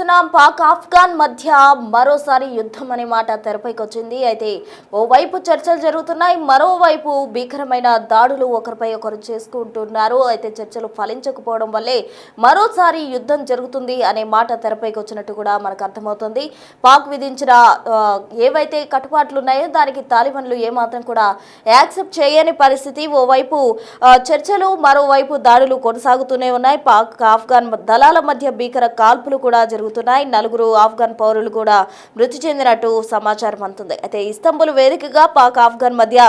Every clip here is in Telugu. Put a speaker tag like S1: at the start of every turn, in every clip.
S1: రోజున పాక్ ఆఫ్ఘాన్ మధ్య మరోసారి యుద్ధం అనే మాట తెరపైకి వచ్చింది. అయితే ఓవైపు చర్చలు జరుగుతున్నాయి, మరోవైపు భీకరమైన దాడులు ఒకరిపై ఒకరు చేసుకుంటున్నారు. అయితే చర్చలు ఫలించకపోవడం వల్లే మరోసారి యుద్ధం జరుగుతుంది అనే మాట తెరపైకి వచ్చినట్టు కూడా మనకు అర్థమవుతుంది. పాక్ విధించిన ఏవైతే కట్టుబాట్లు ఉన్నాయో దానికి తాలిబాన్లు ఏమాత్రం కూడా యాక్సెప్ట్ చేయని పరిస్థితి. ఓవైపు చర్చలు, మరోవైపు దాడులు కొనసాగుతూనే ఉన్నాయి. పాక్ ఆఫ్ఘాన్ దళాల మధ్య భీకర కాల్పులు కూడా జరుగుతున్నాయి. 4 ఆఫ్ఘాన్ పౌరులు కూడా మృతి చెందినట్టు సమాచారం అందుతుంది. అయితే ఇస్తాంబుల్ వేదికగా పాక్ ఆఫ్ఘాన్ మధ్య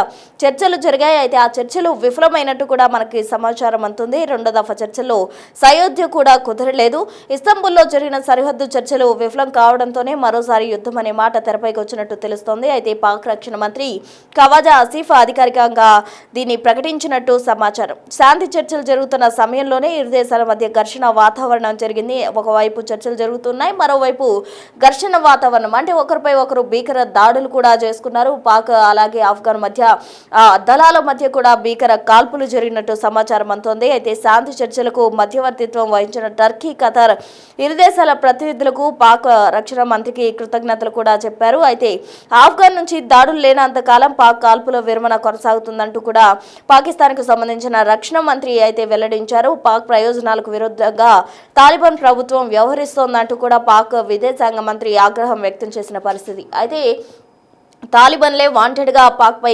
S1: చర్చలు జరిగాయి. అయితే ఆ చర్చలు విఫలమైనట్టు కూడా మనకి సమాచారం అందుతుంది. రెండో దఫా చర్చల్లో సయోధ్య కూడా కుదరలేదు. ఇస్తాంబుల్లో జరిగిన సరిహద్దు చర్చలు విఫలం కావడంతోనే మరోసారి యుద్ధం అనే మాట తెరపైకి వచ్చినట్టు తెలుస్తోంది. అయితే పాక్ రక్షణ మంత్రి ఖవాజా ఆసిఫ్ అధికారికంగా దీన్ని ప్రకటించినట్టు సమాచారం. శాంతి చర్చలు జరుగుతున్న సమయంలోనే ఇరు దేశాల మధ్య ఘర్షణ వాతావరణం జరిగింది. ఒకవైపు చర్చలు జరుగుతున్నాయి, మరోవైపు ఘర్షణ వాతావరణం, అంటే ఒకరిపై ఒకరు భీకర దాడులు కూడా చేసుకున్నారు. పాక్ అలాగే ఆఫ్ఘాన్ మధ్య దళాల మధ్య కూడా భీకర కాల్పులు జరిగినట్టు సమాచారం అందుతోంది. అయితే శాంతి చర్చలకు మధ్యవర్తిత్వం వహించిన టర్కీ, ఖతార్ ఇరు దేశాల ప్రతినిధులకు పాక్ రక్షణ మంత్రికి కృతజ్ఞతలు కూడా చెప్పారు. అయితే ఆఫ్ఘాన్ నుంచి దాడులు లేనంతకాలం పాక్ కాల్పుల విరమణ కొనసాగుతుందంటూ కూడా పాకిస్తాన్కు సంబంధించిన రక్షణ మంత్రి అయితే వెల్లడించారు. పాక్ ప్రయోజనాలకు విరుద్ధంగా తాలిబాన్ ప్రభుత్వం వ్యవహరిస్తోందంటూ కూడా పాక్ విదేశాంగ మంత్రి ఆగ్రహం వ్యక్తం చేసిన పరిస్థితి. అయితే తాలిబాన్లే వాంటెడ్గా పాక్పై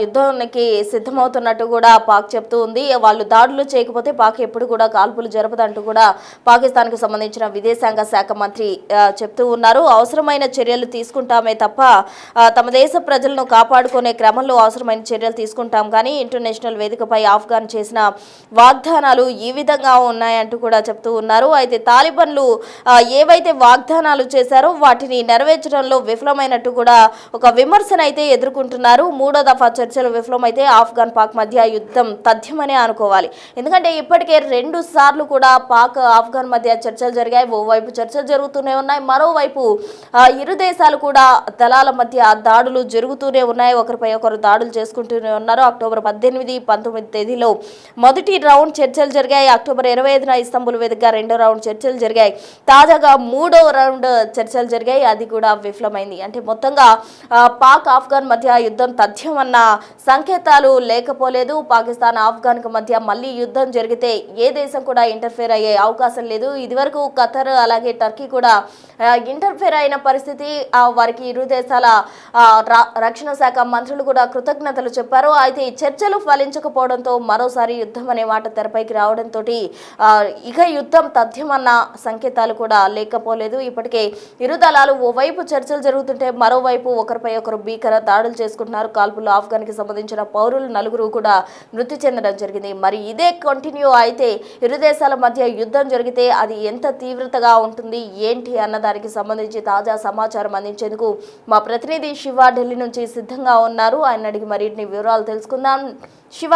S1: యుద్ధానికి సిద్ధమవుతున్నట్టు కూడా పాక్ చెప్తూ ఉంది. వాళ్ళు దాడులు చేయకపోతే పాక్ ఎప్పుడు కూడా కాల్పులు జరపదంటూ కూడా పాకిస్తాన్కు సంబంధించిన విదేశాంగ శాఖ మంత్రి చెప్తూ ఉన్నారు. అవసరమైన చర్యలు తీసుకుంటామే తప్ప తమ దేశ ప్రజలను కాపాడుకునే క్రమంలో అవసరమైన చర్యలు తీసుకుంటాం, కానీ ఇంటర్నేషనల్ వేదికపై ఆఫ్ఘాన్ చేసిన వాగ్దానాలు ఈ విధంగా ఉన్నాయంటూ కూడా చెప్తూ ఉన్నారు. అయితే తాలిబాన్లు ఏవైతే వాగ్దానాలు చేశారో వాటిని నెరవేర్చడంలో విఫలమైనట్టు కూడా ఒక విమర్శన అయితే ఎదుర్కొంటున్నారు. మూడో దఫా చర్చలు విఫలమైతే ఆఫ్ఘాన్ పాక్ మధ్య యుద్ధం తథ్యమనే అనుకోవాలి. ఎందుకంటే ఇప్పటికే 2 సార్లు కూడా పాక్ ఆఫ్ఘాన్ మధ్య చర్చలు జరిగాయి. ఓవైపు చర్చలు జరుగుతూనే ఉన్నాయి, మరోవైపు ఇరు దేశాలు కూడా దళాల మధ్య దాడులు జరుగుతూనే ఉన్నాయి. ఒకరిపై ఒకరు దాడులు చేసుకుంటూనే ఉన్నారు. అక్టోబర్ 18, 19 తేదీలో మొదటి రౌండ్ చర్చలు జరిగాయి. అక్టోబర్ 25న ఇస్తాంబుల్ వేదికగా రెండో రౌండ్ చర్చలు జరిగాయి. తాజాగా మూడో రౌండ్ చర్చలు జరిగాయి, అది కూడా విఫలమైంది. అంటే మొత్తంగా పాక్ ఆఫ్ఘాన్ మధ్య యుద్ధం తథ్యం అన్న సంకేతాలు లేకపోలేదు. పాకిస్తాన్ ఆఫ్ఘాన్కు మధ్య మళ్ళీ యుద్ధం జరిగితే ఏ దేశం కూడా ఇంటర్ఫేర్ అయ్యే అవకాశం లేదు. ఇదివరకు ఖతర్ అలాగే టర్కీ కూడా ఇంటర్ఫేర్ అయిన పరిస్థితి. వారికి ఇరు దేశాల రక్షణ శాఖ మంత్రులు కూడా కృతజ్ఞతలు చెప్పారు. అయితే ఈ చర్చలు ఫలించకపోవడంతో మరోసారి యుద్ధం అనే మాట తెరపైకి రావడంతో ఇక యుద్ధం తథ్యం అన్న సంకేతాలు కూడా లేకపోలేదు. ఇప్పటికే ఇరు దళాలు ఓవైపు చర్చలు జరుగుతుంటే మరోవైపు ఒకరిపై ఒకరు భీకర దాడులు చేసుకుంటున్నారు. కాల్పుల్లో ఆఫ్ఘాన్కి సంబంధించిన పౌరులు 4 కూడా మృతి చెందడం జరిగింది. మరి ఇదే కంటిన్యూ అయితే ఇరు దేశాల మధ్య యుద్ధం జరిగితే అది ఎంత తీవ్రతగా ఉంటుంది ఏంటి అన్న దానికి సంబంధించి తాజా సమాచారం అందించేందుకు మా ప్రతినిధి శివ ఢిల్లీ నుంచి సిద్ధంగా ఉన్నారు. ఆయన అడిగి మరిన్ని వివరాలు తెలుసుకుందాం. శివ,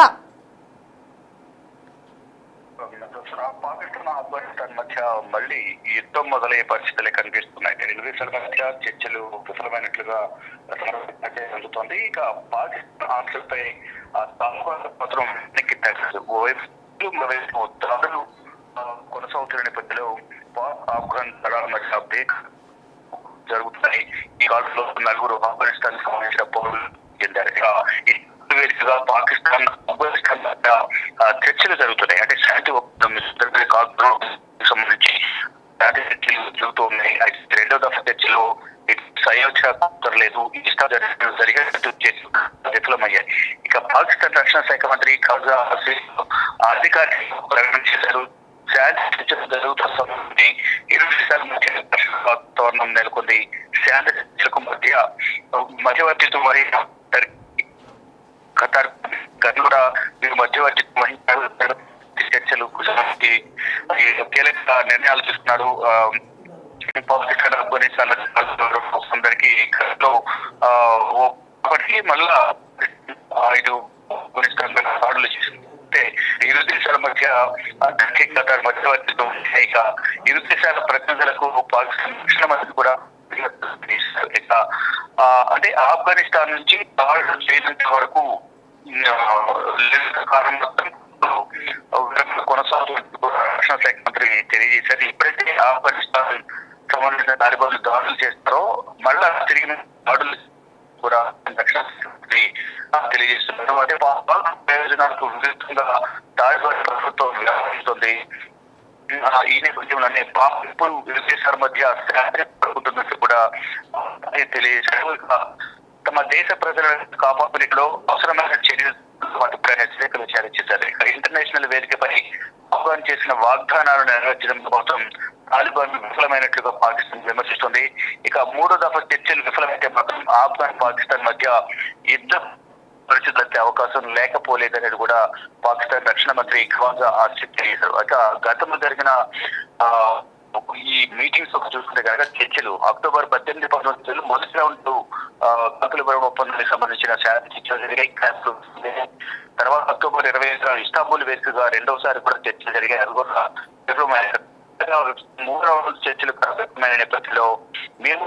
S2: పాకిస్తాన్ ఆఫ్ఘనిస్తాన్ మధ్య మళ్ళీ యుద్ధం మొదలయ్యే పరిస్థితులే కనిపిస్తున్నాయి. ఇరు దేశాల మధ్య చర్చలు విఫలమైనట్లుగా అందుతోంది. ఇక పాకిస్తాన్ ఆంక్షలపై పత్రం వెనక్కి తగ్గదు. దాడులు కొనసాగుతున్న నేపథ్యంలో పాక్ ఆఫ్ఘాన్ దళాల మధ్య జరుగుతున్నాయి. ఈ కాలంలో 4 ఆఫ్ఘనిస్తాన్ సంబంధించిన పౌరులు చెందారు. వేదికగా పాకిస్తాన్ ఆఫ్ఘనిస్తాన్ మధ్య చర్చలు జరుగుతున్నాయి. అంటే శాంతి ఒప్పందం సంబంధించి శాంతి చర్చలు జరుగుతూ ఉన్నాయి. రెండో దఫా చర్చలో సయోధ్య కుదరలేదు. సరిహద్దు విఫలమయ్యాయి. ఇక పాకిస్తాన్ రక్షణ శాఖ మంత్రి ఖవాజా ఆసిఫ్ అధికారికంగా ప్రకటన చేశారు. శాంతి చర్చలు జరుగుతున్న సమయంలో ఇరు దేశాల మధ్య వాతావరణం నెలకొంది. శాంతి చర్చలకు మధ్యవర్తిత్వం వహించిన ఖతార్ కూడా వీరు మధ్యవర్తిత్వం వహించారు. చర్చలు కీలక నిర్ణయాలు తీసుకున్నాడు. పాకిస్తాన్ ఆఫ్ఘనిస్తాన్ అందరికీ ఒకటి మళ్ళా 5 ఆఫ్ఘనిస్తాన్ దాడులు చేసింది. ఇరు దేశాల మధ్య టర్కీ, ఖతార్ మధ్యవర్తిత్వం. ఇక ఇరు దేశాల ప్రతినిధులకు పాకిస్తాన్ రక్షణ మంత్రి కూడా ఇక అంటే ఆఫ్ఘనిస్తాన్ నుంచి దాడులు చేయనంత వరకు కాలం మొత్తం కొనసాగుతున్నట్టు రక్షణ శాఖ మంత్రి తెలియజేశారు. ఇప్పుడైతే ఆఫ్ఘనిస్తాన్ సంబంధించిన తాలిబాన్లు దాడులు చేస్తారో మళ్ళా తిరిగి దాడులు కూడా తెలియజేస్తున్నారు. అదే ప్రయోజనాలకు విరుద్ధంగా తాలిబాన్ ప్రభుత్వం వ్యవహరిస్తుంది. ఈ నేపథ్యంలోనే పాక్ ఇప్పుడు ఇరు దేశాల మధ్య జరుగుతున్నట్టు కూడా తెలియజేశారు. తమ దేశ ప్రజలను కాపాడుకునేలో అవసరమైన చర్యలు హెచ్చరికలు జారీ చేశారు. ఇంటర్నేషనల్ వేదికపై ఆహ్వానం చేసిన వాగ్దానాలను నెరవేర్చడం కోసం తాలిబాన్ విఫలమైనట్లుగా పాకిస్తాన్ విమర్శిస్తుంది. ఇక మూడో దఫా చర్చలు విఫలమైతే మాత్రం ఆఫ్ఘన్ పాకిస్తాన్ మధ్య యుద్ధ పరిస్థితులు వచ్చే అవకాశం లేకపోలేదనేది కూడా పాకిస్తాన్ రక్షణ మంత్రి ఖవాజా ఆసిఫ్ తెలియజేశారు. ఇక గతంలో జరిగిన ఈ మీటింగ్స్ ఒక చూసుకుంటే కనుక చర్చలు అక్టోబర్ 18-19 మొదటి రౌండ్ కాకుల బరం ఒప్పందానికి సంబంధించిన శాంతి చర్చలు జరిగాయి. తర్వాత అక్టోబర్ 25 ఇస్తాంబుల్ వేదికగా రెండవసారి కూడా చర్చలు జరిగాయి. అది కూడా మూడు రౌండ్ చర్చలు ప్రారంభమైన నేపథ్యంలో మేము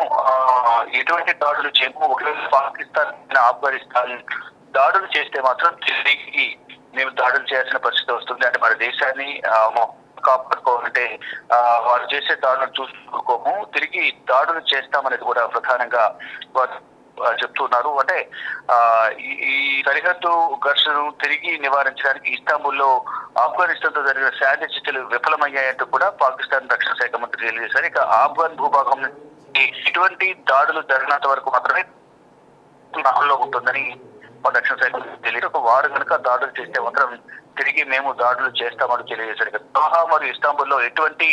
S2: ఎటువంటి దాడులు చేయము. ఒకవేళ పాకిస్తాన్ ఆఫ్ఘనిస్తాన్ దాడులు చేస్తే మాత్రం తిరిగి మేము దాడులు చేయాల్సిన పరిస్థితి వస్తుంది. అంటే మన దేశాన్ని కాపాడుకోవాలంటే వారు చేసే దాడులు చూసుకోము, తిరిగి దాడులు చేస్తామనేది కూడా ప్రధానంగా వారు చెప్తున్నారు. అంటే ఈ సరిహద్దు ఘర్షణను తిరిగి నివారించడానికి ఇస్తాంబుల్లో ఆఫ్ఘనిస్తాన్ తో జరిగిన శాంతి చర్చలు విఫలమయ్యాయంటూ కూడా పాకిస్తాన్ రక్షణ శాఖ మంత్రి తెలియజేశారు. ఇక ఆఫ్ఘన్ భూభాగం ఇటువంటి దాడులు జరిగినంత వరకు మాత్రమే అమల్లో ఉంటుందని రక్షణ శాఖ తెలియదు. వారు కనుక దాడులు చేస్తే మాత్రం తిరిగి మేము దాడులు చేస్తామని తెలియజేశారు. దోహా మరియు ఇస్తాంబుల్లో ఎటువంటి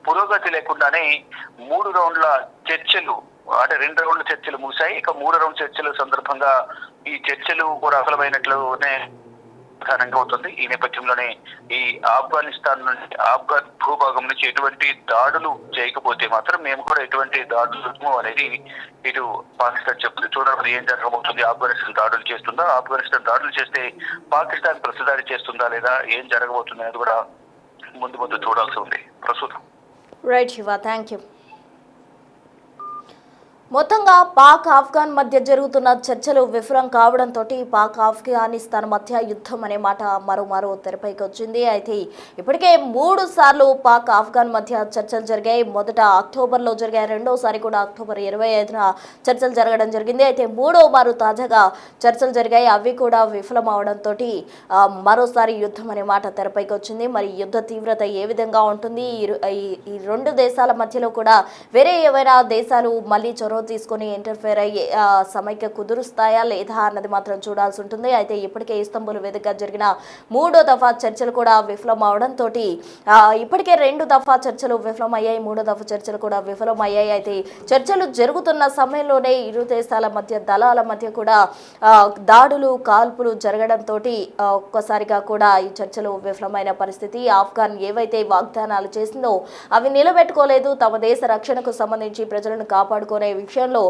S2: పురోగతి లేకుండానే 3 రౌండ్ల చర్చలు అంటే 2 రౌండ్ల చర్చలు ముగిశాయి. ఇక 3 రౌండ్ చర్చల సందర్భంగా ఈ చర్చలు కూడా విఫలమైనట్లునే ప్రధానంగా అవుతుంది. ఈ నేపథ్యంలోనే ఈ ఆఫ్ఘనిస్తాన్ నుంచి ఆఫ్ఘన్ భూభాగం నుంచి ఎటువంటి దాడులు చేయకపోతే మాత్రం మేము కూడా ఎటువంటి దాడులు అనేది ఇటు పాకిస్తాన్ చెప్తుంది. చూడాలి ఏం జరగబోతుంది. ఆఫ్ఘనిస్తాన్ దాడులు చేస్తుందా, ఆఫ్ఘనిస్తాన్ దాడులు చేస్తే పాకిస్తాన్ ప్రతిదాడి చేస్తుందా లేదా ఏం జరగబోతుంది అనేది కూడా ముందు చూడాల్సి ఉంది ప్రస్తుతం.
S1: Right Shiva, thank you. మొత్తంగా పాక్ ఆఫ్ఘన్ మధ్య జరుగుతున్న చర్చలు విఫలం కావడంతో పాక్ ఆఫ్ఘనిస్తాన్ మధ్య యుద్ధం అనే మాట మరో తెరపైకి వచ్చింది. అయితే ఇప్పటికే 3 సార్లు పాక్ ఆఫ్ఘన్ మధ్య చర్చలు జరిగాయి. మొదట అక్టోబర్లో జరిగాయి, రెండోసారి కూడా అక్టోబర్ 25న చర్చలు జరగడం జరిగింది. అయితే మూడో మారు తాజాగా చర్చలు జరిగాయి, అవి కూడా విఫలం అవడంతో మరోసారి యుద్ధం అనే మాట తెరపైకి వచ్చింది. మరి యుద్ధ తీవ్రత ఏ విధంగా ఉంటుంది, ఈ 2 దేశాల మధ్యలో కూడా వేరే ఏవైనా దేశాలు మళ్ళీ చొరవ తీసుకొని ఇంటర్ఫేర్ అయ్యి సమైక్య కుదురుస్తాయా లేదా అన్నది మాత్రం చూడాల్సి ఉంటుంది. అయితే ఇప్పటికే ఇస్తాంబుల్ వేదికగా జరిగిన 3వ దఫా చర్చలు కూడా విఫలం అవడంతో ఇప్పటికే 2 దఫా చర్చలు విఫలమయ్యాయి, 3వ దఫా చర్చలు కూడా విఫలమయ్యాయి. అయితే చర్చలు జరుగుతున్న సమయంలోనే ఇరు దేశాల మధ్య దళాల మధ్య కూడా దాడులు కాల్పులు జరగడంతో ఒక్కసారిగా కూడా ఈ చర్చలు విఫలమైన పరిస్థితి. ఆఫ్ఘన్ ఏవైతే వాగ్దానాలు చేసిందో అవి నిలబెట్టుకోలేదు. తమ దేశ రక్షణకు సంబంధించి ప్రజలను కాపాడుకునే విషయంలో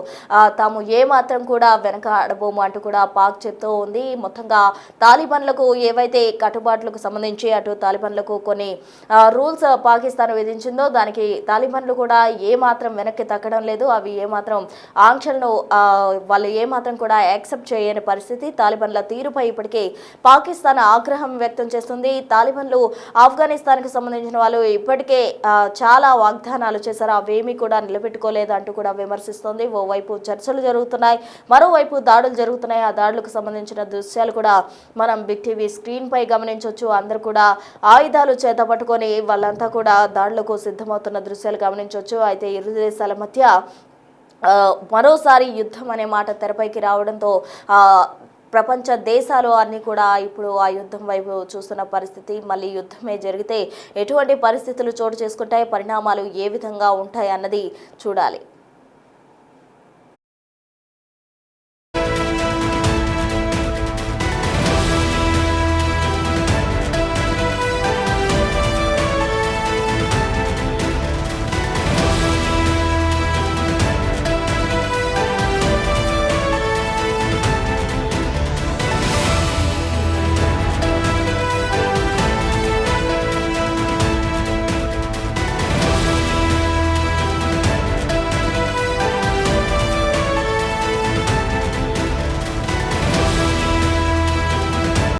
S1: తాము ఏమాత్రం కూడా వెనక అడబోము అంటూ కూడా పాక్ చెప్తూ ఉంది. మొత్తంగా తాలిబాన్లకు ఏవైతే కట్టుబాట్లకు సంబంధించి అటు తాలిబాన్లకు కొన్ని రూల్స్ పాకిస్తాన్ విధించిందో దానికి తాలిబాన్లు కూడా ఏమాత్రం వెనక్కి తగ్గడం లేదు. అవి ఏమాత్రం ఆంక్షలను వాళ్ళు ఏమాత్రం కూడా యాక్సెప్ట్ చేయని పరిస్థితి. తాలిబాన్ల తీరుపై ఇప్పటికే పాకిస్తాన్ ఆగ్రహం వ్యక్తం చేస్తుంది. తాలిబాన్లు ఆఫ్ఘనిస్తాన్కి సంబంధించిన వాళ్ళు ఇప్పటికే చాలా వాగ్దానాలు చేశారు, అవేమీ కూడా నిలబెట్టుకోలేదు అంటూ కూడా విమర్శిస్తుంది. ఓవైపు చర్చలు జరుగుతున్నాయి, మరోవైపు దాడులు జరుగుతున్నాయి. ఆ దాడులకు సంబంధించిన దృశ్యాలు కూడా మనం బిగ్ టీవీ స్క్రీన్ పై గమనించవచ్చు. అందరూ కూడా ఆయుధాలు చేత పట్టుకొని వాళ్ళంతా కూడా దాడులకు సిద్ధమవుతున్న దృశ్యాలు గమనించవచ్చు. అయితే ఇరు దేశాల మధ్య మరోసారి యుద్ధం అనే మాట తెరపైకి రావడంతో ప్రపంచ దేశాలు అన్నీ కూడా ఇప్పుడు ఆ యుద్ధం వైపు చూస్తున్న పరిస్థితి. మళ్ళీ యుద్ధమే జరిగితే ఎటువంటి పరిస్థితులు చోటు చేసుకుంటాయి, పరిణామాలు ఏ విధంగా ఉంటాయి అన్నది చూడాలి.